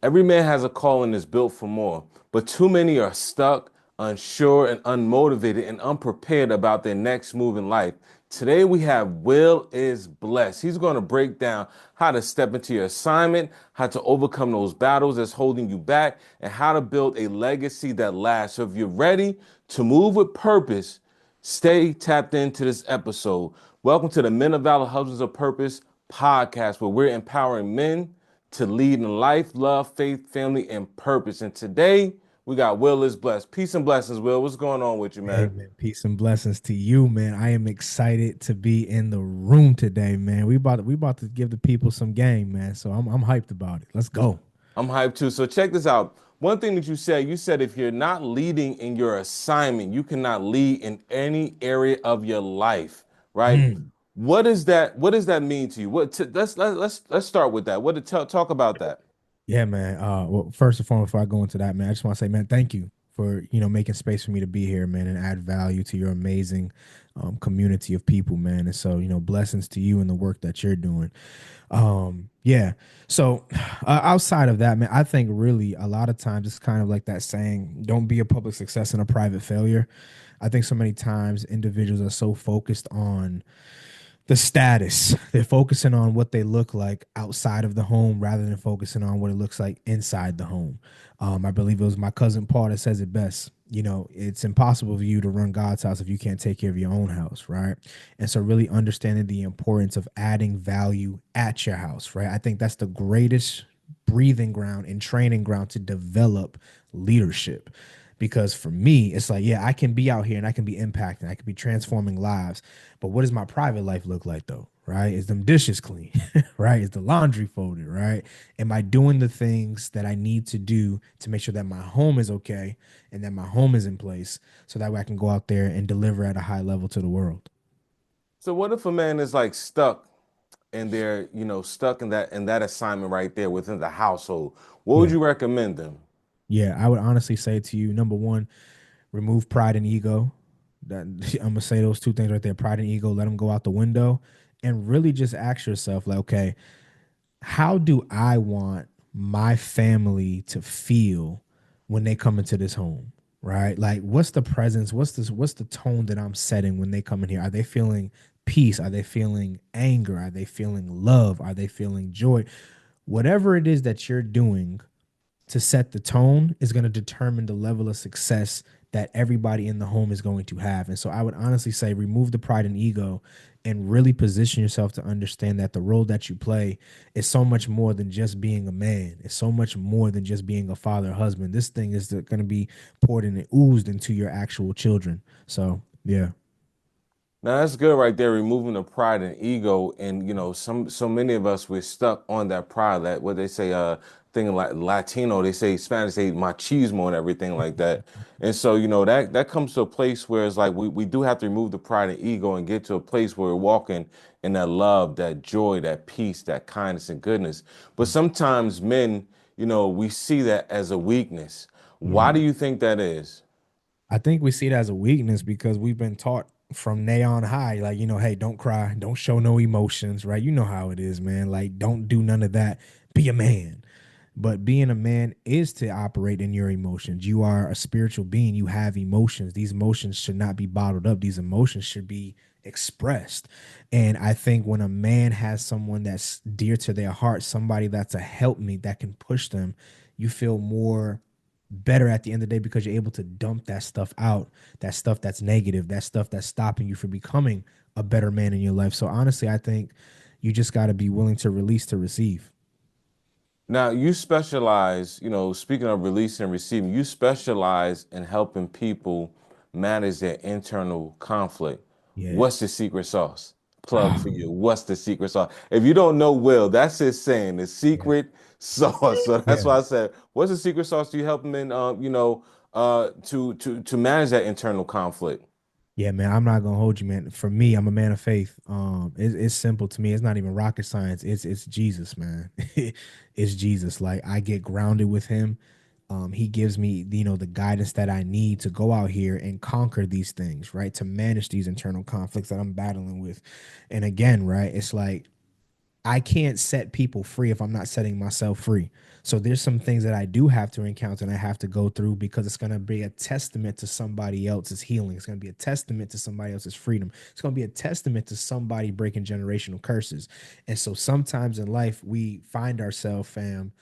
Every man has a calling that's built for more, but too many are stuck, unsure, and unmotivated and unprepared about their next move in life. Today we have Will is Blessed. He's going to break down how to step into your assignment, how to overcome those battles that's holding you back, and how to build a legacy that lasts. So if you're ready to move with purpose, stay tapped into this episode. Welcome to the Men of Valor Husbands of Purpose podcast, where we're empowering men to lead in life, love, faith, family, and purpose. And today we got Will is Blessed. Peace and blessings, Will. What's going on with you, Hey man? man, peace and blessings to you, man. I am excited to be in the room today, man. We about to give the people some game, man. So I'm hyped about it. Let's go. I'm hyped too. So check this out. One thing that you said if you're not leading in your assignment, you cannot lead in any area of your life, right? Mm. What is that? What does that mean to you? Let's start with that. Talk about that. Yeah, man. Well, first and foremost, before I go into that, man, I just want to say, man, thank you for making space for me to be here, man, and add value to your amazing community of people, man. And so, blessings to you and the work that you're doing. Yeah. So, outside of that, man, I think really a lot of times it's kind of like that saying, "Don't be a public success and a private failure." I think so many times individuals are so focused on the status. They're focusing on what they look like outside of the home rather than focusing on what it looks like inside the home. I believe it was my cousin Paul that says it best. It's impossible for you to run God's house if you can't take care of your own house, right? And so, really understanding the importance of adding value at your house, right? I think that's the greatest breathing ground and training ground to develop leadership. Because for me, it's like, yeah, I can be out here and I can be impacting, I can be transforming lives. But what does my private life look like though? Right? Is them dishes clean? Right? Is the laundry folded? Right? Am I doing the things that I need to do to make sure that my home is okay and that my home is in place so that way I can go out there and deliver at a high level to the world? So what if a man is like stuck and they're, stuck in that assignment right there within the household? What would Yeah. you recommend them? Yeah. I would honestly say to you, number one, remove pride and ego. That I'm gonna say those two things right there, pride and ego, let them go out the window and really just ask yourself, like, okay, how do I want my family to feel when they come into this home? Right? Like, what's the presence? What's the tone that I'm setting when they come in here? Are they feeling peace? Are they feeling anger? Are they feeling love? Are they feeling joy? Whatever it is that you're doing to set the tone is going to determine the level of success that everybody in the home is going to have. And so I would honestly say remove the pride and ego and really position yourself to understand that the role that you play is so much more than just being a man. It's so much more than just being a father, husband. This thing is going to be poured and oozed into your actual children. So, yeah. Now that's good right there, removing the pride and ego. And so many of us we're stuck on that pride, that what they say, thing like Latino, they say Spanish, say machismo and everything like that. And so, that comes to a place where it's like we do have to remove the pride and ego and get to a place where we're walking in that love, that joy, that peace, that kindness and goodness. But sometimes men, we see that as a weakness. Why do Mhm. you think that is? I think we see it as a weakness because we've been taught from nay on high, like, hey, don't cry, don't show no emotions, right? You know how it is, man. Like, don't do none of that. Be a man. But being a man is to operate in your emotions. You are a spiritual being. You have emotions. These emotions should not be bottled up. These emotions should be expressed. And I think when a man has someone that's dear to their heart, somebody that's a helpmate that can push them, you feel more better at the end of the day because you're able to dump that stuff out, that stuff that's negative, that stuff that's stopping you from becoming a better man in your life. So honestly, I think you just got to be willing to release to receive. Now, you specialize, speaking of releasing and receiving, you specialize in helping people manage their internal conflict. Yeah. What's the secret sauce? Plug for you. What's the secret sauce? If you don't know Will, that's his saying, the Yeah. secret sauce. So that's Yeah. why I said, what's the secret sauce? Do you help them in, to manage that internal conflict? Yeah, man, I'm not gonna hold you, man. For me, I'm a man of faith. It's simple to me. It's not even rocket science. It's Jesus, man. It's Jesus. Like, I get grounded with him. He gives me, the guidance that I need to go out here and conquer these things, right? To manage these internal conflicts that I'm battling with. And again, right, it's like I can't set people free if I'm not setting myself free. So there's some things that I do have to encounter and I have to go through because it's going to be a testament to somebody else's healing. It's going to be a testament to somebody else's freedom. It's going to be a testament to somebody breaking generational curses. And so sometimes in life, we find ourselves, fam,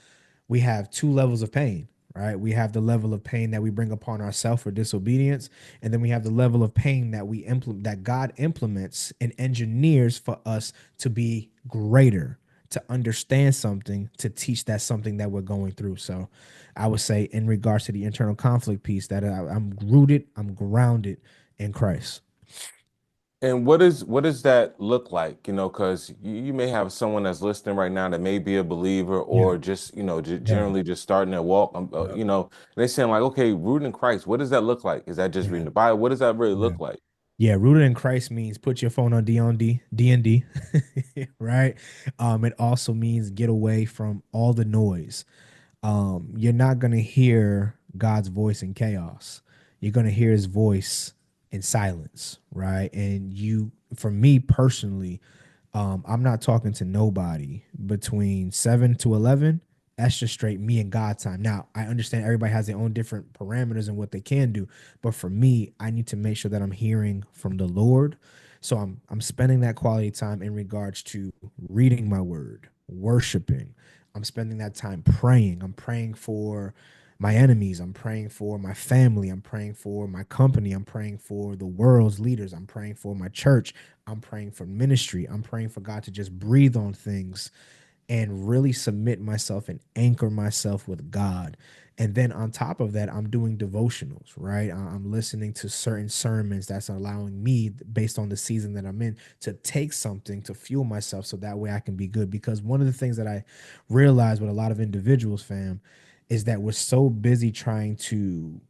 we have two levels of pain, right? We have the level of pain that we bring upon ourselves for disobedience, and then we have the level of pain that we implement, that God implements and engineers for us to be greater, to understand something, to teach that something that we're going through. So I would say in regards to the internal conflict piece that I'm rooted, I'm grounded in Christ. And what does that look like? You know, because you may have someone that's listening right now that may be a believer Yeah, or just, you know, yeah, generally just starting their walk. yeah, You know, and they're saying like, okay, rooting in Christ. What does that look like? Is that just reading yeah, the Bible? What does that really yeah. look like? Yeah, rooted in Christ means put your phone on D and D, right? It also means get away from all the noise. You're not gonna hear God's voice in chaos. You're gonna hear His voice in silence, right? And you, for me personally, I'm not talking to nobody between 7 to 11. That's just straight me and God time. Now, I understand everybody has their own different parameters and what they can do, but for me, I need to make sure that I'm hearing from the Lord. So I'm spending that quality time in regards to reading my word, worshiping. I'm spending that time praying. I'm praying for my enemies. I'm praying for my family. I'm praying for my company. I'm praying for the world's leaders. I'm praying for my church. I'm praying for ministry. I'm praying for God to just breathe on things and really submit myself and anchor myself with God. And then on top of that, I'm doing devotionals, right? I'm listening to certain sermons that's allowing me, based on the season that I'm in, to take something to fuel myself so that way I can be good. Because one of the things that I realize with a lot of individuals, fam, is that we're so busy trying to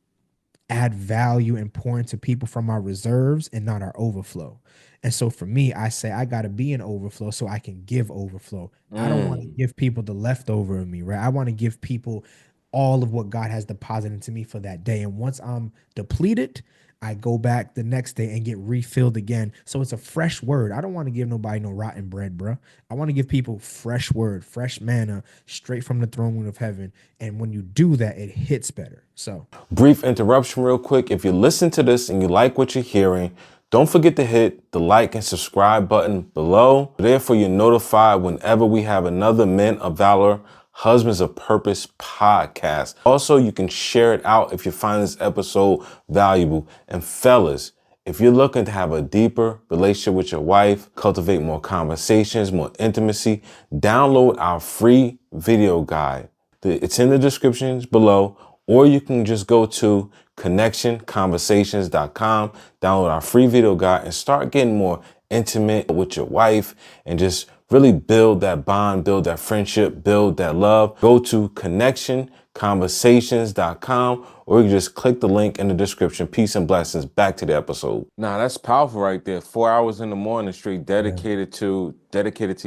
add value and pour into people from our reserves and not our overflow. And so for me, I say I got to be in overflow so I can give overflow. I don't want to Mm. give people the leftover of me, right? I want to give people all of what God has deposited into me for that day. And once I'm depleted, I go back the next day and get refilled again. So it's a fresh word. I don't want to give nobody no rotten bread, bro. I want to give people fresh word, fresh manna, straight from the throne room of heaven. And when you do that, it hits better. So Brief interruption, real quick. If you listen to this and you like what you're hearing, don't forget to hit the like and subscribe button below. Therefore, you're notified whenever we have another Men of Valor, Husbands of Purpose podcast. Also, you can share it out if you find this episode valuable. And fellas, if you're looking to have a deeper relationship with your wife, cultivate more conversations, more intimacy, download our free video guide. It's in the descriptions below, or you can just go to connectionconversations.com, download our free video guide, and start getting more intimate with your wife and just really build that bond, build that friendship, build that love. Go to connectionconversations.com, or you can just click the link in the description. Peace and blessings. Back to the episode. Nah, that's powerful right there. 4 hours in the morning straight yeah, dedicated to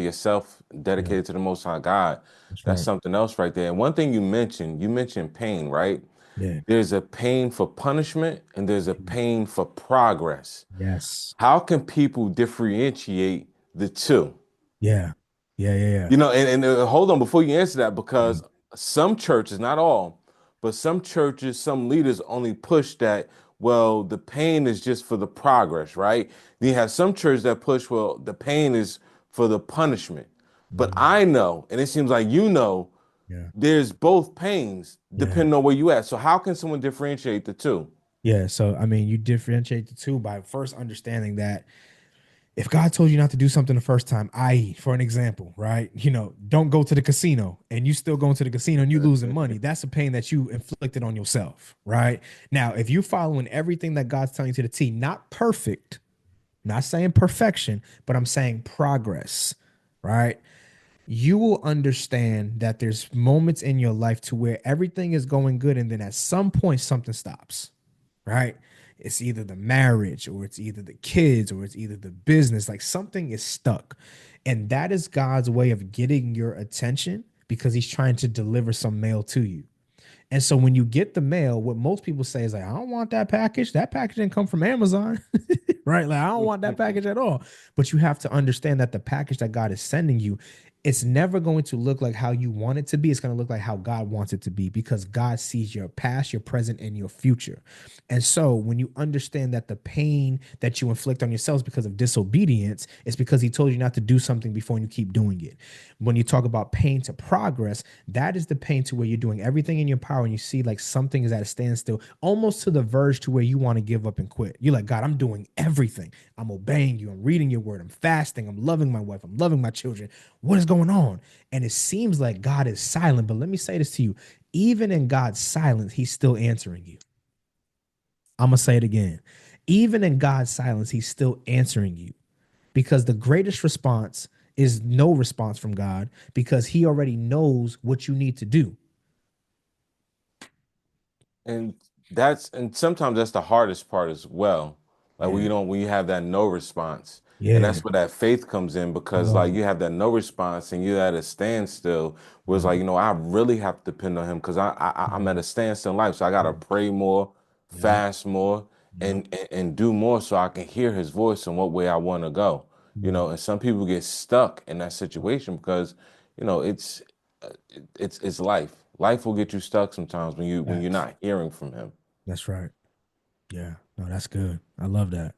yourself, yeah, dedicated to the Most High God. that's That's right. something else right there. And one thing you mentioned pain, right? Yeah. There's a pain for punishment and there's a pain for progress. Yes. How can people differentiate the two? Yeah. Yeah. Yeah. Yeah. You know, and hold on before you answer that, Yeah. because some churches, not all, but some churches, some leaders only push that, well, the pain is just for the progress, right? Then you have some churches that push, well, the pain is for the punishment. But Mhm. I know, and it seems like you know, Yeah. there's both pains Yeah. depending on where you at. So how can someone differentiate the two? Yeah. So, I mean, you differentiate the two by first understanding that if God told you not to do something the first time, i.e., for an example, right? Don't go to the casino and you still going to the casino and you losing money. That's a pain that you inflicted on yourself, right? Now, if you following everything that God's telling you to the T, not perfect, not saying perfection, but I'm saying progress, right? You will understand that there's moments in your life to where everything is going good and then at some point something stops, right? It's either the marriage or it's either the kids or it's either the business, like something is stuck. And that is God's way of getting your attention because he's trying to deliver some mail to you. And so when you get the mail, what most people say is like, I don't want that package. That package didn't come from Amazon, right? Like, I don't want that package at all. But you have to understand that the package that God is sending you it's never going to look like how you want it to be. It's going to look like how God wants it to be because God sees your past, your present, and your future. And so when you understand that the pain that you inflict on yourselves because of disobedience is because he told you not to do something before you keep doing it. When you talk about pain to progress, that is the pain to where you're doing everything in your power and you see like something is at a standstill, almost to the verge to where you want to give up and quit. You're like, God, I'm doing everything. I'm obeying you. I'm reading your word. I'm fasting. I'm loving my wife. I'm loving my children. What is going on? And it seems like God is silent. But let me say this to you, even in God's silence, he's still answering you. I'm going to say it again. Even in God's silence, he's still answering you because the greatest response is no response from God because he already knows what you need to do. And and sometimes that's the hardest part as well. Like when Yeah. when you have that no response. And Yeah. that's where that faith comes in Come because like on. you have that no response and you're at a standstill where it's like, Yeah. I really have to depend on him because I'm at Mhm. a standstill in life. So I gotta pray more, Yep. fast more, Yep. and do more so I can hear his voice and what way I want to go. Mm. And some people get stuck in that situation because, it's it's life. Life will get you stuck sometimes when you're Facts. not hearing from him. That's right. Yeah. No, that's good. I love that.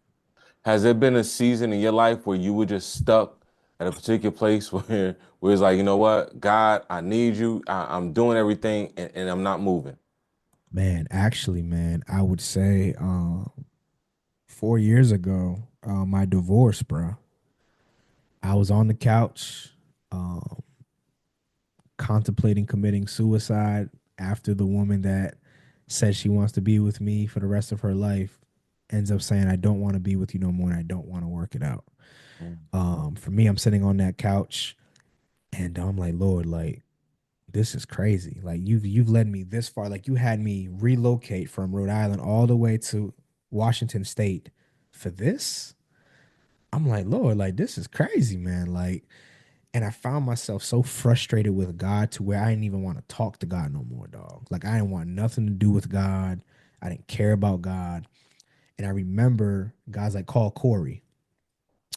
Has there been a season in your life where you were just stuck at a particular place where it's like, you know what, God, I need you. I'm doing everything and I'm not moving. Man, actually, man, I would say 4 years ago, my divorce, bro. I was on the couch, um, contemplating committing suicide after the woman that says she wants to be with me for the rest of her life ends up saying, I don't want to be with you no more and I don't want to work it out. Mm. For me, I'm sitting on that couch and I'm like, Lord, like, this is crazy. Like you've led me this far. Like you had me relocate from Rhode Island all the way to Washington State for this. I'm like, Lord, like this is crazy, man. Like, and I found myself so frustrated with God to where I didn't even want to talk to God no more, dog. Like I didn't want nothing to do with God. I didn't care about God. And I remember God's like, call Corey.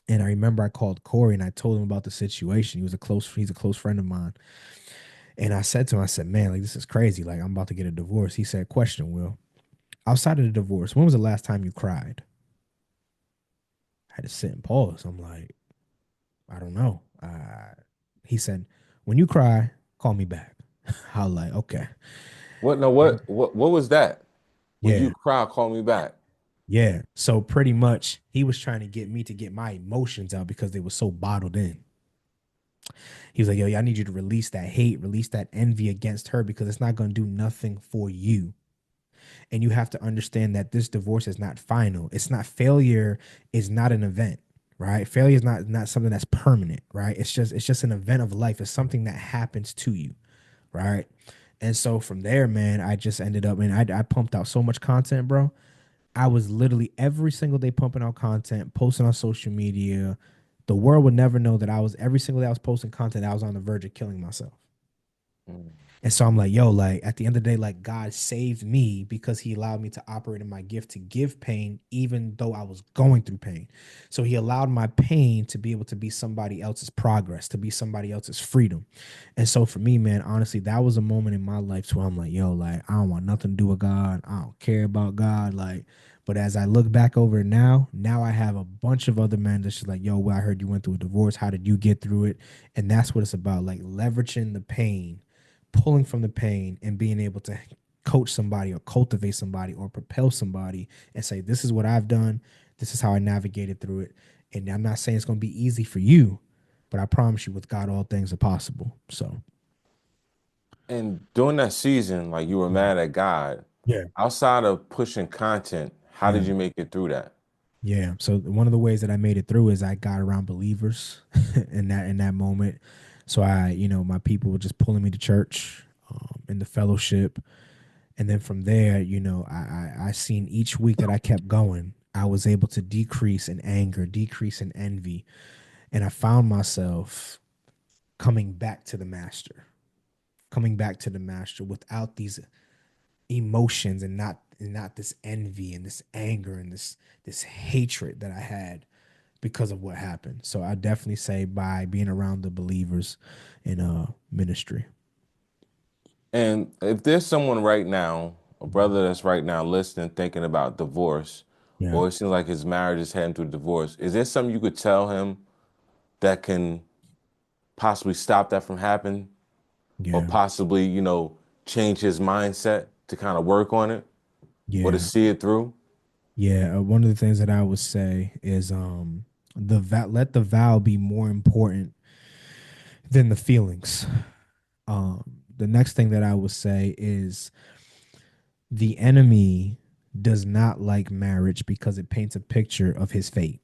And I remember I called Corey and I told him about the situation. He's a close friend of mine. And I said to him, I said, man, like this is crazy. Like I'm about to get a divorce. He said, question, Will, outside of the divorce, when was the last time you cried? I had to sit and pause. I'm like, I don't know. He said, when you cry, call me back. I was like, okay. What no And what was that? When you yeah, cry, call me back. yeah. So pretty much he was trying to get me to get my emotions out because they were so bottled in. He was like, yo, I need you to release that hate, release that envy against her because it's not going to do nothing for you. And you have to understand that this divorce is not final. It's not failure is not an event, right? Failure is not something that's permanent, right? It's just an event of life. It's something that happens to you, right? And so from there, man, I just ended up, man, I pumped out so much content, bro. I was literally every single day pumping out content, posting on social media. The world would never know that I was every single day I was posting content. I was on the verge of killing myself. Mm. And so I'm like, yo, like at the end of the day, like God saved me because he allowed me to operate in my gift to give pain, even though I was going through pain. So he allowed my pain to be able to be somebody else's progress, to be somebody else's freedom. And so for me, man, honestly, that was a moment in my life where I'm like, yo, like I don't want nothing to do with God. I don't care about God. Like, but as I look back over it now I have a bunch of other men that's just like, yo, well, I heard you went through a divorce. How did you get through it? And that's what it's about, like leveraging the pain, pulling from the pain and being able to coach somebody or cultivate somebody or propel somebody and say, this is what I've done. This is how I navigated through it. And I'm not saying it's going to be easy for you, but I promise you, with God, all things are possible. So, And during that season, like you were mad at God, yeah. outside of pushing content, how Yeah. did you make it through that? Yeah. So one of the ways that I made it through is I got around believers in that moment. So my people were just pulling me to church, in the fellowship. And then from there, I seen each week that I kept going, I was able to decrease in anger, decrease in envy. And I found myself coming back to the master, coming back to the master without these emotions and not this envy and this anger and this hatred that I had because of what happened. So I definitely say by being around the believers in ministry. And if there's someone right now, a brother that's right now listening, thinking about divorce, Yeah. or it seems like his marriage is heading to divorce, is there something you could tell him that can possibly stop that from happening, or Yeah. possibly, change his mindset to kind of work on it or to Yeah. see it through? Yeah. One of the things that I would say is let the vow be more important than the feelings. The next thing that I would say is the enemy does not like marriage because it paints a picture of his fate.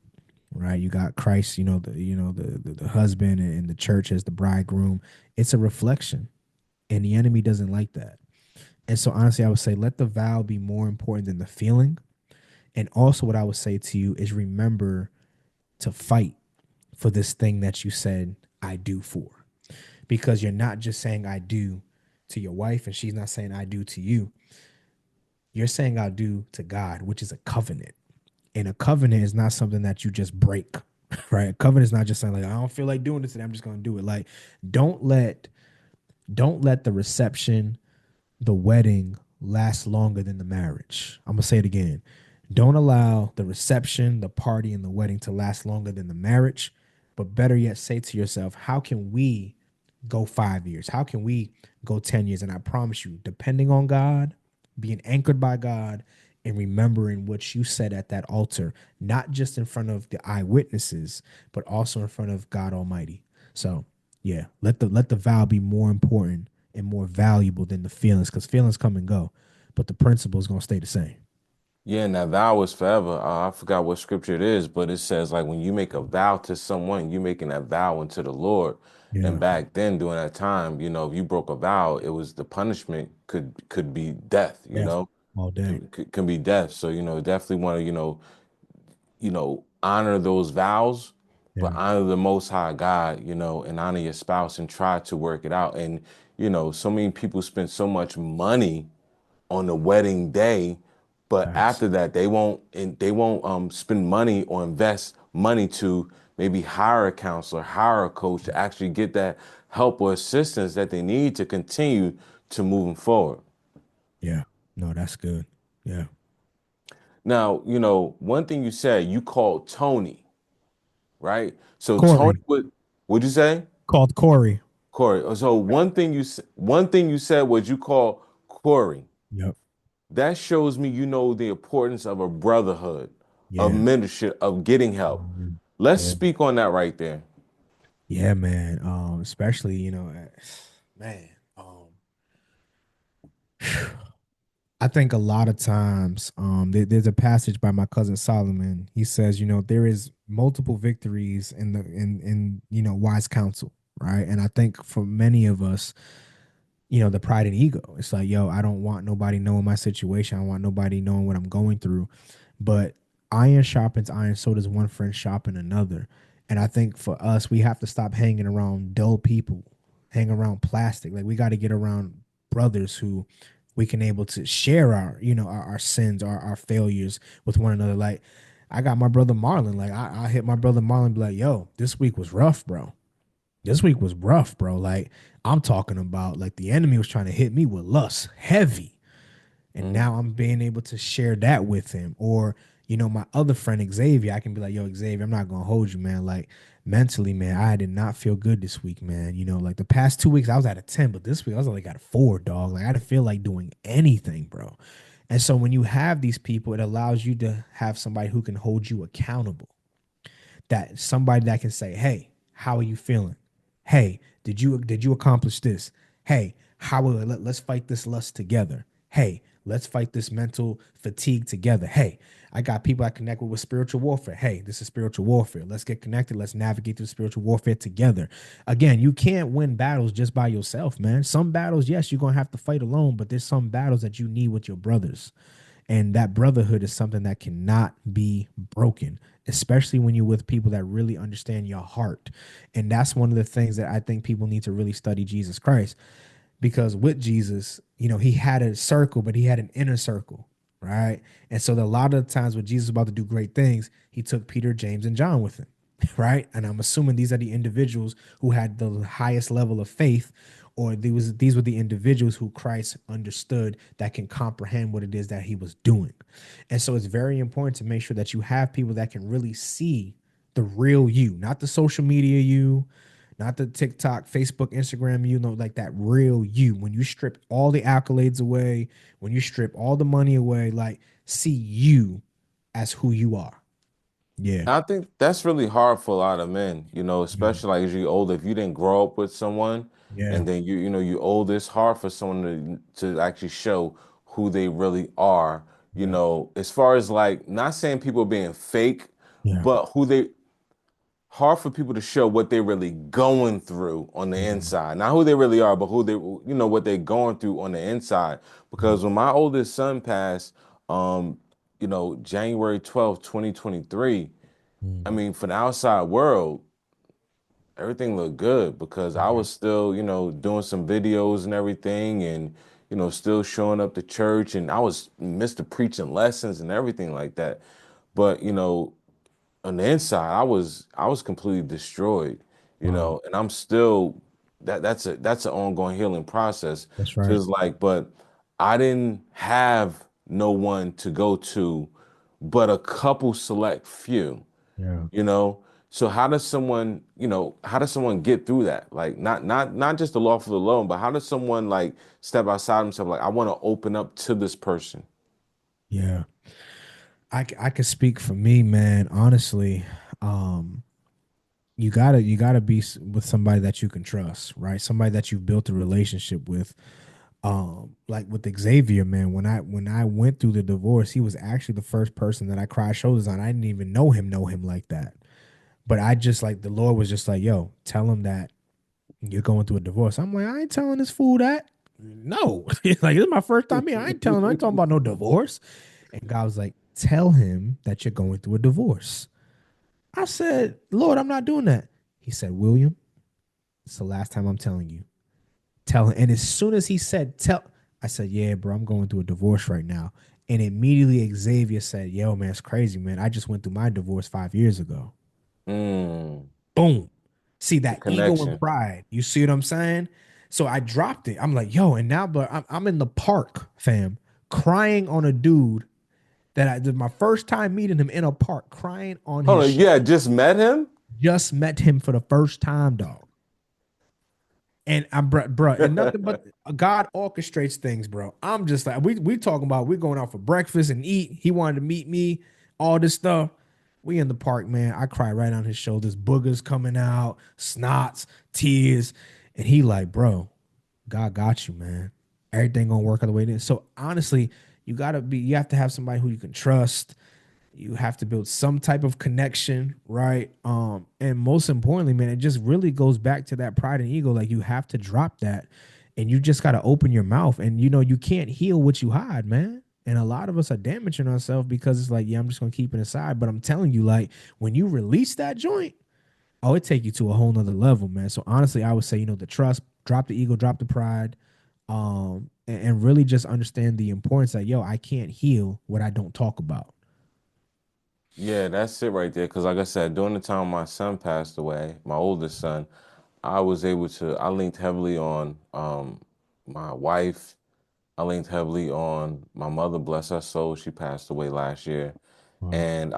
Right? You got Christ, the husband and the church as the bridegroom. It's a reflection, and the enemy doesn't like that. And so honestly, I would say let the vow be more important than the feeling. And also what I would say to you is remember to fight for this thing that you said I do for. Because you're not just saying I do to your wife and she's not saying I do to you. You're saying I do to God, which is a covenant. And a covenant is not something that you just break, right? A covenant is not just saying like I don't feel like doing this today, I'm just going to do it. Like don't let don't let the reception, the wedding last longer than the marriage. I'm gonna say it again. Don't allow the reception, the party, and the wedding to last longer than the marriage. But better yet, say to yourself, how can we go 5 years? How can we go 10 years? And I promise you, depending on God, being anchored by God, and remembering what you said at that altar, not just in front of the eyewitnesses, but also in front of God Almighty. So yeah, let the vow be more important and more valuable than the feelings, because feelings come and go, but the principle is gonna stay the same. Yeah, and that vow is forever. I forgot what scripture it is, but it says like when you make a vow to someone, you're making that vow unto the Lord. And Yeah, back then, during that time, if you broke a vow, it was the punishment could be death. death all day. Can be death. So definitely want to honor those vows, but Yeah, honor the Most High God, and honor your spouse and try to work it out. And so many people spend so much money on the wedding day, but facts. after that they won't spend money or invest money to maybe hire a counselor, hire a coach to actually get that help or assistance that they need to continue to moving forward. Yeah, no, that's good. Yeah, Now, one thing you said, you called Tony, right? So Tony Corey, would you say? called Corey. Corey. So one thing you said was you called Corey. Yep. That shows me you know the importance of a brotherhood, of Yeah. mentorship, of getting help. Mhm. Let's Yeah. speak on that right there. Yeah, man. Especially, man, I think a lot of times, there's a passage by my cousin Solomon. He says, there is multiple victories in wise counsel, right? And I think for many of us, the pride and ego. It's like, yo, I don't want nobody knowing my situation. I want nobody knowing what I'm going through. But iron sharpens iron, so does one friend sharpen another. And I think for us, we have to stop hanging around dull people, hang around plastic. Like we got to get around brothers who we can able to share our sins, our failures with one another. Like I got my brother Marlon. Like I hit my brother Marlon, and be like, yo, this week was rough, bro. This week was rough, bro. Like I'm talking about like the enemy was trying to hit me with lust heavy. And Mm. now I'm being able to share that with him. Or, my other friend Xavier, I can be like, yo, Xavier, I'm not gonna hold you, man. Like mentally, man, I did not feel good this week, man. Like the past 2 weeks, I was at a 10, but this week I was only got a 4, dog. Like I didn't feel like doing anything, bro. And so when you have these people, it allows you to have somebody who can hold you accountable, that somebody that can say, "Hey, how are you feeling? Hey, did you accomplish this? Hey, let's fight this lust together. Hey, let's fight this mental fatigue together. Hey, I got people I connect with spiritual warfare. Hey, this is spiritual warfare. Let's get connected. Let's navigate through spiritual warfare together. Again, you can't win battles just by yourself, man. Some battles, yes, you're gonna have to fight alone, but there's some battles that you need with your brothers. And that brotherhood is something that cannot be broken, especially when you're with people that really understand your heart. And that's one of the things that I think people need to really study Jesus Christ, because with Jesus, he had a circle, but he had an inner circle. right? And so a lot of the times when Jesus was about to do great things, he took Peter, James, and John with him, right? And I'm assuming these are the individuals who had the highest level of faith, or these were the individuals who Christ understood that can comprehend what it is that he was doing. And so it's very important to make sure that you have people that can really see the real you, not the social media you, not the TikTok, Facebook, Instagram, like that real you. When you strip all the accolades away, when you strip all the money away, like see you as who you are. Yeah. I think that's really hard for a lot of men, Yeah. especially like as you older, if you didn't grow up with someone Yeah. and then you older, it's hard for someone to actually show who they really are, Yeah. as far as like not saying people being fake, Yeah. but who they hard for people to show what they're really going through on the Yeah. inside. Not who they really are, but who they, what they're going through on the inside. Yeah. Because when my oldest son passed, January 12th, 2023, I Mm. mean, for the outside world, everything looked good because I Yeah. was still, doing some videos and everything and, still showing up to church and I was Mr. Preaching lessons and everything like that. But, on the inside, I was completely destroyed, Wow. and I'm still that's an ongoing healing process. That's So right. it's like, but I didn't have no one to go to but a couple select few, Yeah. you know. So how does someone get through that? Like not just the lawful alone, but how does someone like step outside themselves? Like I want to open up to this person. Yeah. I can speak for me, man. Honestly, um, you gotta be with somebody that you can trust, right? Somebody that you've built a relationship with. Like with Xavier, man, when I went through the divorce, he was actually the first person that I cried shoulders on. I didn't even know him like that. But I just like the Lord was just like, yo, tell him that you're going through a divorce. I'm like, I ain't telling this fool that. No. Like this is my first time here. I ain't telling him, I ain't talking about no divorce. And God was like, tell him that you're going through a divorce. I said, Lord, I'm not doing that. He said, William, it's the last time I'm telling you. Tell him. And as soon as he said, tell, I said, yeah, bro, I'm going through a divorce right now. And immediately Xavier said, yo, man, it's crazy, man. I just went through my divorce 5 years ago. Mm, Boom. See the that ego and connection. pride. You see what I'm saying? So I dropped it. I'm like, yo, and now, but I'm in the park, fam, crying on a dude that I did my first time meeting him in a park, crying on Hold his on, shoulder. yeah, just met him? Just met him for the first time, dog. And I'm bro, and nothing but God orchestrates things, bro. I'm just like we talking about we're going out for breakfast and eat. He wanted to meet me, all this stuff. We in the park, man. I cry right on his shoulders, boogers coming out, snots, tears, and he like, bro, God got you, man. Everything gonna work out the way it is. So honestly, you have to have somebody who you can trust. You have to build some type of connection, right? And most importantly, man, it just really goes back to that pride and ego. Like you have to drop that and you just got to open your mouth. And you can't heal what you hide, man. And a lot of us are damaging ourselves because it's like, yeah, I'm just gonna keep it aside. But I'm telling you, like, when you release that joint, oh, it take you to a whole nother level, man. So honestly, I would say, the trust, drop the ego, drop the pride, and really just understand the importance that, yo, I can't heal what I don't talk about. Yeah, that's it right there. Because like I said, during the time my son passed away, my oldest son, I linked heavily on my wife. I linked heavily on my mother, bless her soul. She passed away last year. Wow. And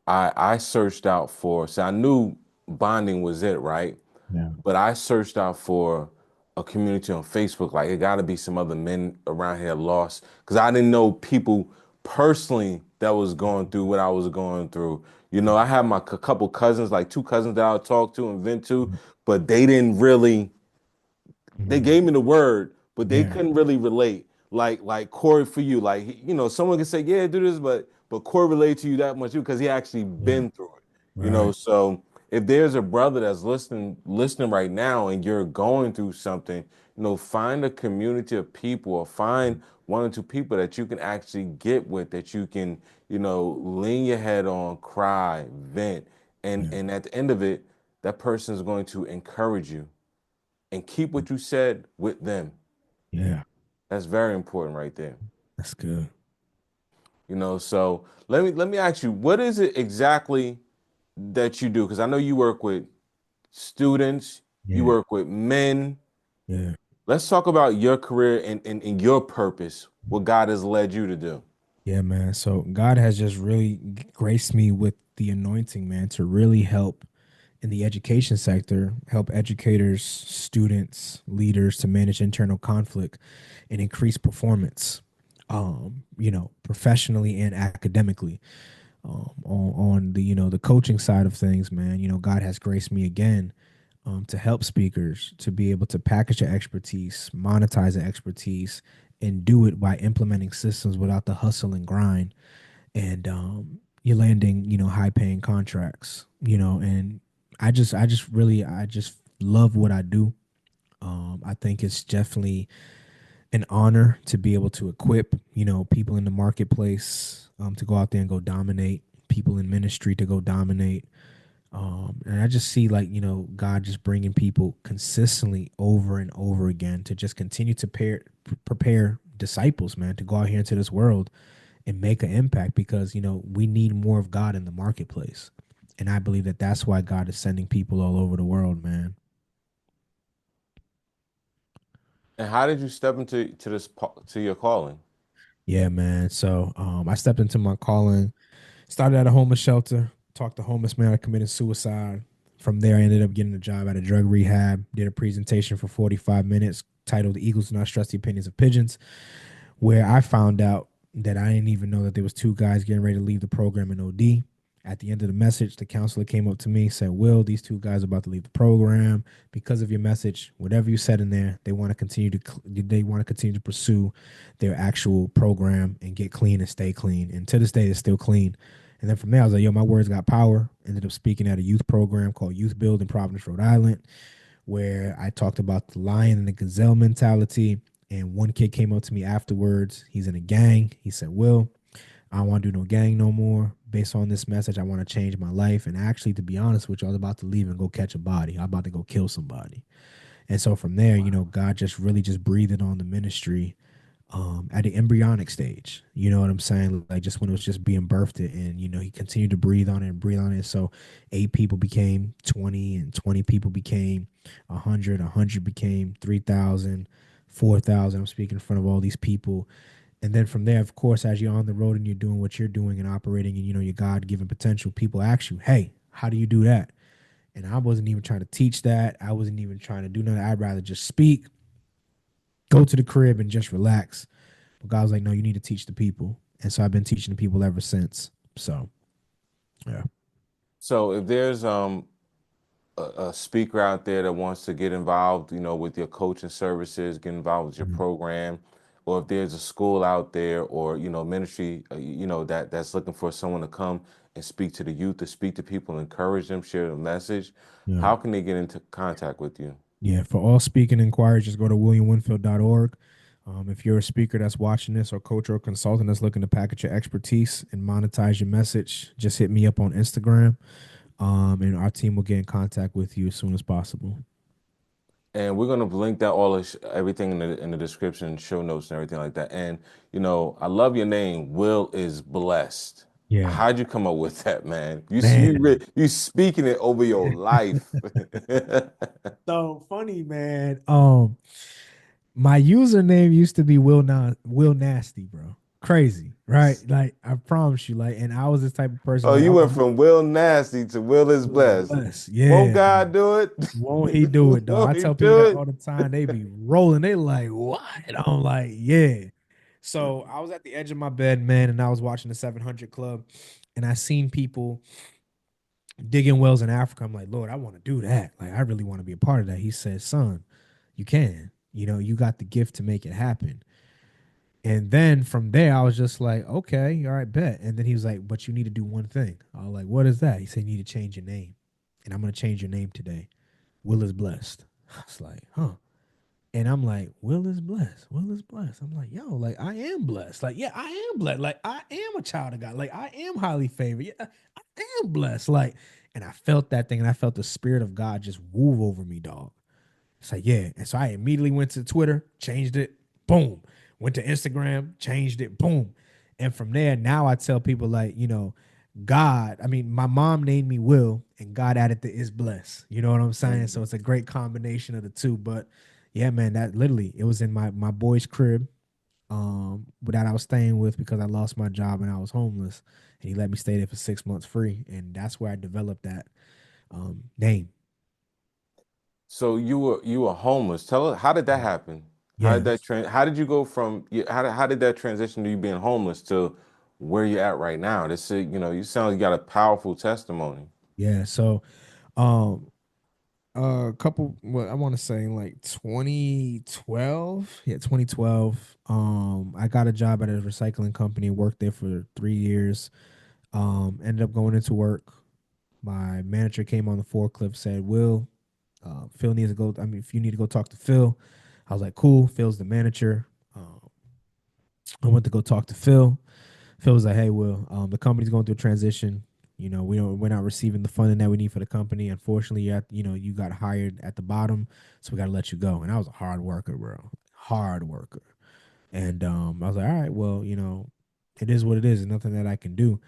I searched out for, so I knew bonding was it, right? Yeah. But I searched out for a community on Facebook. Like it got to be some other men around here lost because I didn't know people personally that was going through what I was going through. I had my couple cousins, like two cousins that I would talk to and vent to, but they didn't really they Mhm. gave me the word, but they Yeah. couldn't really relate. Like Corey for you, like someone can say, "Yeah, do this," but Corey relate to you that much because he actually Yeah. been through it. Right. So if there's a brother that's listening right now, and you're going through something, find a community of people or find one or two people that you can actually get with, that you can, lean your head on, cry, vent, and Yeah. and at the end of it, that person is going to encourage you and keep what you said with them. Yeah. That's very important right there. That's good. So let me ask you, what is it exactly that you do? Because I know you work with students, you Yeah, work with men. yeah. Let's talk about your career and your purpose, what God has led you to do. Yeah, man. So God has just really graced me with the anointing, man, to really help in the education sector, help educators, students, leaders to manage internal conflict and increase performance, professionally and academically. On the the coaching side of things, man, God has graced me again to help speakers to be able to package their expertise, monetize the expertise, and do it by implementing systems without the hustle and grind. And you're landing, high paying contracts, and I just love what I do. I think it's definitely an honor to be able to equip, people in the marketplace to go out there and go dominate, people in ministry to go dominate. And I just see like, God just bringing people consistently over and over again to just continue to prepare disciples, man, to go out here into this world and make an impact because, we need more of God in the marketplace. And I believe that that's why God is sending people all over the world, man. And how did you step into to your calling? Yeah, man. So I stepped into my calling. Started at a homeless shelter, talked to homeless man that committed suicide. From there, I ended up getting a job at a drug rehab, did a presentation for 45 minutes titled The Eagles Do Not Stress the Opinions of Pigeons, where I found out that I didn't even know that there was two guys getting ready to leave the program in OD. At the end of the message, the counselor came up to me, said, "Will, these two guys are about to leave the program because of your message. Whatever you said in there, they want to continue to pursue their actual program and get clean and stay clean. And to this day, they're still clean." And then from there, I was like, "Yo, my words got power." Ended up speaking at a youth program called Youth Build in Providence, Rhode Island, where I talked about the lion and the gazelle mentality. And one kid came up to me afterwards. He's in a gang. He said, "Will, I don't want to do no gang no more. Based on this message, I want to change my life." And actually, to be honest with you, I was about to leave and go catch a body. I was about to go kill somebody. And so from there, God just really just breathed on the ministry at the embryonic stage. You know what I'm saying? Like just when it was just being birthed, and he continued to breathe on it and breathe on it. So 8 people became 20, and 20 people became 100. 100 became 3,000, 4,000. I'm speaking in front of all these people. And then from there, of course, as you're on the road and you're doing what you're doing and operating in, your God given potential, people ask you, "Hey, how do you do that?" And I wasn't even trying to teach that. I wasn't even trying to do nothing. I'd rather just speak, go to the crib and just relax. But God was like, "No, you need to teach the people." And so I've been teaching the people ever since. So yeah. So if there's a speaker out there that wants to get involved, with your coaching services, get involved with your Mhm. program, or if there's a school out there or ministry, that's looking for someone to come and speak to the youth, to speak to people, encourage them, share the message, Yeah. how can they get into contact with you? Yeah. For all speaking inquiries, just go to williamwinfield.org. If you're a speaker that's watching this, or coach or consultant that's looking to package your expertise and monetize your message, just hit me up on Instagram. And our team will get in contact with you as soon as possible. And we're gonna link that everything in the description, show notes, and everything like that. And I love your name. Will is blessed. Yeah, How'd you come up with that, man? man. You speaking it over your life. So funny, man. My username used to be Will Nasty, bro. Crazy, right? Like I promise you, like, and I was this type of person, Oh, like you I went was from Will Nasty to Will is Will is blessed. blessed. Won't Yeah, God do it? won't he do it, though? I Won't he tell people do that it? all the time. They be rolling. They like, what? I'm like, yeah. So I was at the edge of my bed, man, and I was watching the 700 Club, and I seen people digging wells in Africa. I'm like, Lord, I want to do that. Like, I really want to be a part of that. He said, son, you can. You got the gift to make it happen. And then from there, I was just like, okay, all right, bet. And then he was like, but you need to do one thing. I was like, what is that? He said, you need to change your name. And I'm going to change your name today. Will is blessed. I was like, huh. And I'm like, Will is blessed. Will is blessed. I'm like, yo, like I am blessed. Like, yeah, I am blessed. Like, I am a child of God. Like, I am highly favored. Yeah, I am blessed. Like, and I felt that thing, and I felt the spirit of God just move over me, dog. It's like, yeah. And so I immediately went to Twitter, changed it, boom. Went to Instagram, changed it, boom. And from there, now I tell people like, God, I mean, my mom named me Will and God added the is blessed. You know what I'm saying? So Mhm. it's a great combination of the two. But yeah, man, that literally it was in my boy's crib that I was staying with because I lost my job and I was homeless. And he let me stay there for 6 months free. And that's where I developed that name. So you were homeless. Tell us, how did that happen? How did Yeah. that how did you go from how did that transition to you being homeless to where you're at right now? This is, you sound like you got a powerful testimony. Yeah. So um a couple what I want to say like 2012. Yeah, 2012. I got a job at a recycling company, worked there for 3 years. Ended up going into work. My manager came on the forklift, said, Will, Phil needs to go. I mean, if you need to go talk to Phil. I was like, cool. Phil's the manager. I went to go talk to Phil. Phil was like, hey, Will, the company's going through a transition. We're not receiving the funding that we need for the company. Unfortunately, you got hired at the bottom, so we got to let you go. And I was a hard worker, bro, hard worker. And I was like, all right, well, it is what it is. There's nothing that I can do.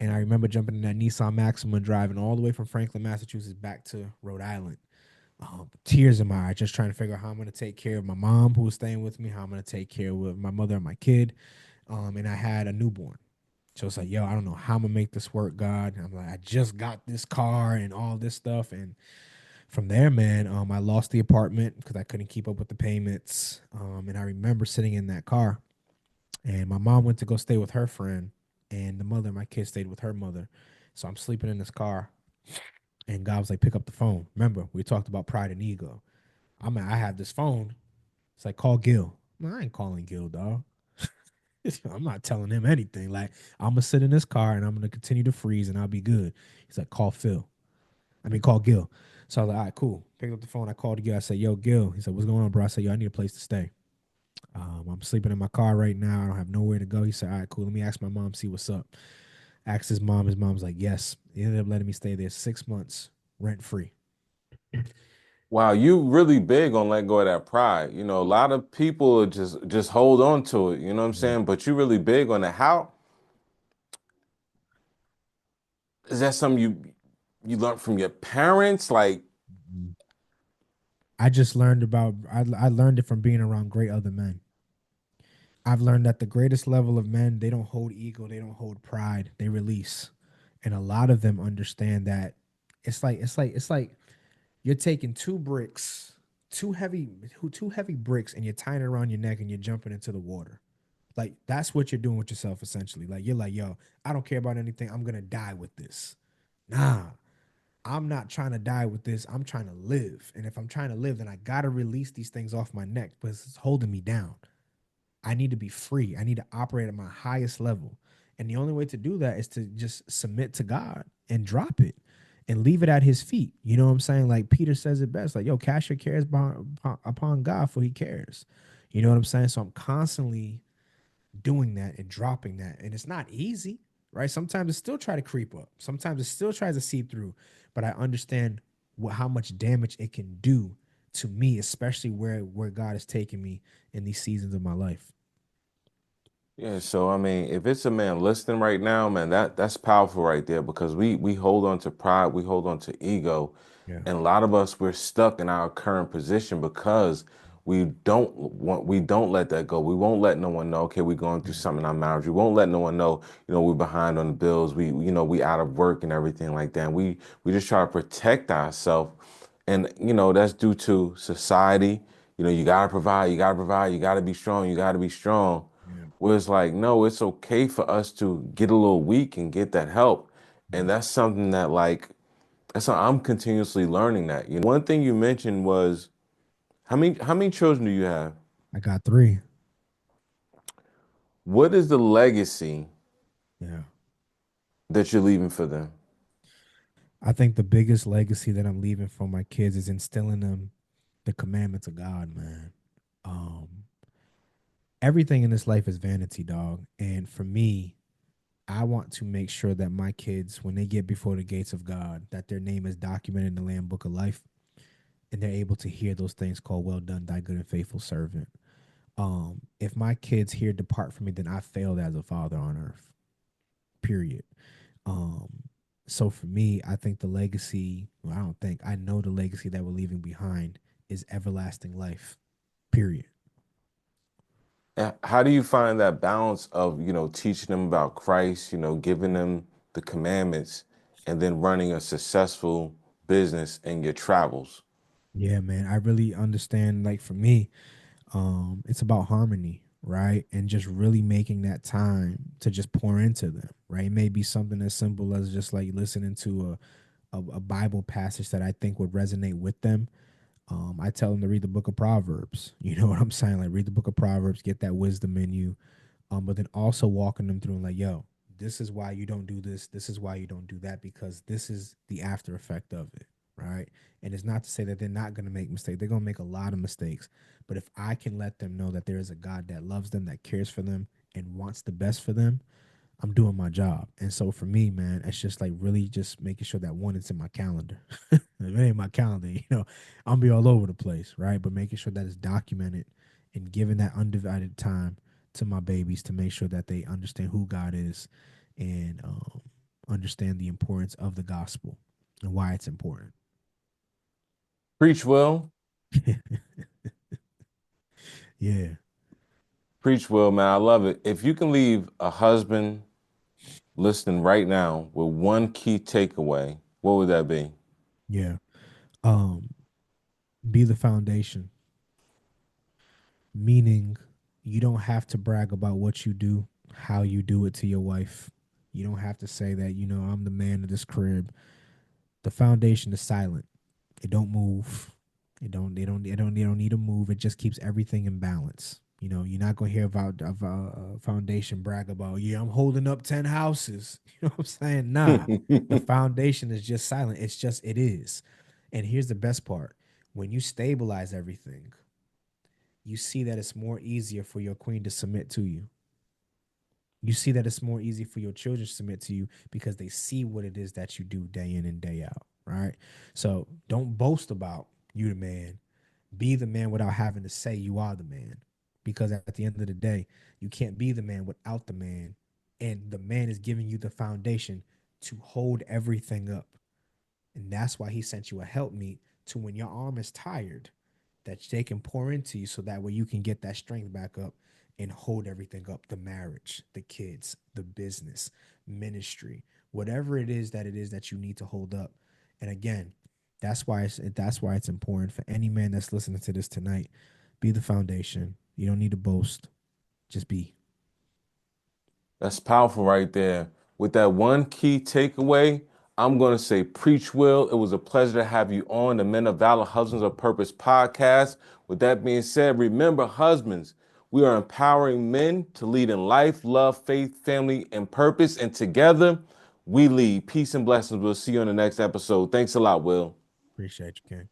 And I remember jumping in that Nissan Maxima, driving all the way from Franklin, Massachusetts, back to Rhode Island. Tears in my eyes, just trying to figure out how I'm going to take care of my mom who was staying with me, how I'm going to take care of my mother and my kid. And I had a newborn. So it's like, yo, I don't know how I'm gonna make this work, God. I'm like, I just got this car and all this stuff. And from there, man, I lost the apartment because I couldn't keep up with the payments. And I remember sitting in that car, and my mom went to go stay with her friend, and the mother of my kid stayed with her mother. So I'm sleeping in this car, and God was like, pick up the phone. Remember, we talked about pride and ego. I have this phone. It's like, call Gil. No, I ain't calling Gil, dog. I'm not telling him anything. Like, I'm gonna sit in this car and I'm gonna continue to freeze and I'll be good. He's like, call Phil. I mean, call Gil. So I was like, all right, cool. Picked up the phone. I called Gil. I said, yo, Gil. He said, what's going on, bro? I said, yo, I need a place to stay. I'm sleeping in my car right now. I don't have nowhere to go. He said, all right, cool. Let me ask my mom, see what's up. Asked his mom. His mom's like, yes. He ended up letting me stay there 6 months rent free. Wow, you really big on letting go of that pride. A lot of people just hold on to it, you know what I'm Yeah. saying? But you really big on it. How is that something you learned from your parents? Like, I just learned I learned it from being around great other men. I've learned that the greatest level of men, they don't hold ego, they don't hold pride, they release. And a lot of them understand that it's like you're taking two bricks, two heavy bricks, and you're tying it around your neck and you're jumping into the water. Like that's what you're doing with yourself essentially. Like you're like, yo, I don't care about anything. I'm gonna die with this. Nah, I'm not trying to die with this. I'm trying to live. And if I'm trying to live, then I gotta release these things off my neck because it's holding me down. I need to be free. I need to operate at my highest level. And the only way to do that is to just submit to God and drop it and leave it at his feet. You know what I'm saying? Like Peter says it best, like, yo, cast your cares upon God for he cares. You know what I'm saying? So I'm constantly doing that and dropping that. And it's not easy, right? Sometimes it still try to creep up. Sometimes it still tries to seep through. But I understand how much damage it can do to me, especially where God is taking me in these seasons of my life. yeah, so I mean, if it's a man listening right now, man, that's powerful right there because we hold on to pride, we hold on to ego, Yeah. and a lot of us we're stuck in our current position because we don't let that go. We won't let no one know, okay, we're going through Yeah. something in our marriage. We won't let no one know, we're behind on the bills. We out of work and everything like that. And we just try to protect ourselves. And that's due to society. You gotta provide, you gotta provide, you gotta be strong, you gotta be strong. Yeah. Where it's like, no, it's okay for us to get a little weak and get that help. And Yeah. that's something that that's how I'm continuously learning that. One thing you mentioned was how many children do you have? I got three. What is the legacy Yeah. that you're leaving for them? I think the biggest legacy that I'm leaving for my kids is instilling them the commandments of God, man. Um, Everything in this life is vanity, dog. And for me, I want to make sure that my kids, when they get before the gates of God, that their name is documented in the Lamb Book of Life, and they're able to hear those things called "Well done, thy good and faithful servant." If my kids here depart from me, then I failed as a father on earth. Period. Um, so for me, I think the legacy, well, I don't think, I know the legacy that we're leaving behind is everlasting life. Period. And how do you find that balance of, teaching them about Christ, giving them the commandments and then running a successful business in your travels? Yeah, man. I really understand, like for me, it's about harmony, right? And just really making that time to just pour into them, right? It may be something as simple as just like listening to a Bible passage that I think would resonate with them. I tell them to read the book of Proverbs. You know what I'm saying? Like read the book of Proverbs, get that wisdom in you. But then also walking them through and like, yo, this is why you don't do this. This is why you don't do that, because this is the after effect of it. Right. And it's not to say that they're not going to make mistakes. They're going to make a lot of mistakes. But if I can let them know that there is a God that loves them, that cares for them, and wants the best for them, I'm doing my job. And so for me, man, it's just like really just making sure that one, it's in my calendar. If it ain't my calendar, I'll be all over the place, right? But making sure that it's documented and giving that undivided time to my babies to make sure that they understand who God is and understand the importance of the gospel and why it's important. Preach, Will. Yeah, Preach, Will, man. I love it. If you can leave a husband listening right now with one key takeaway, what would that be? yeah. Um, be the foundation, meaning you don't have to brag about what you do, how you do it to your wife. You don't have to say that, I'm the man of this crib. The foundation is silent. It don't move. It don't need to move. It just keeps everything in balance. You're not gonna hear about a foundation brag about, yeah, I'm holding up 10 houses. You know what I'm saying? Nah. The foundation is just silent. It's just it is. And here's the best part. When you stabilize everything, you see that it's more easier for your queen to submit to you. You see that it's more easy for your children to submit to you because they see what it is that you do day in and day out, right? So don't boast about you the man. Be the man without having to say you are the man. Because at the end of the day, you can't be the man without the man. And the man is giving you the foundation to hold everything up. And that's why he sent you a helpmeet to when your arm is tired, that they can pour into you so that way you can get that strength back up and hold everything up, the marriage, the kids, the business, ministry, whatever it is that you need to hold up. And again, that's why it's important for any man that's listening to this tonight. Be the foundation. You don't need to boast. Just be. That's powerful right there. With that one key takeaway, I'm going to say, preach, Will. It was a pleasure to have you on the Men of Valor Husbands of Purpose podcast. With that being said, remember, husbands, we are empowering men to lead in life, love, faith, family, and purpose. And together, we lead. Peace and blessings. We'll see you on the next episode. Thanks a lot, Will. Appreciate you, King.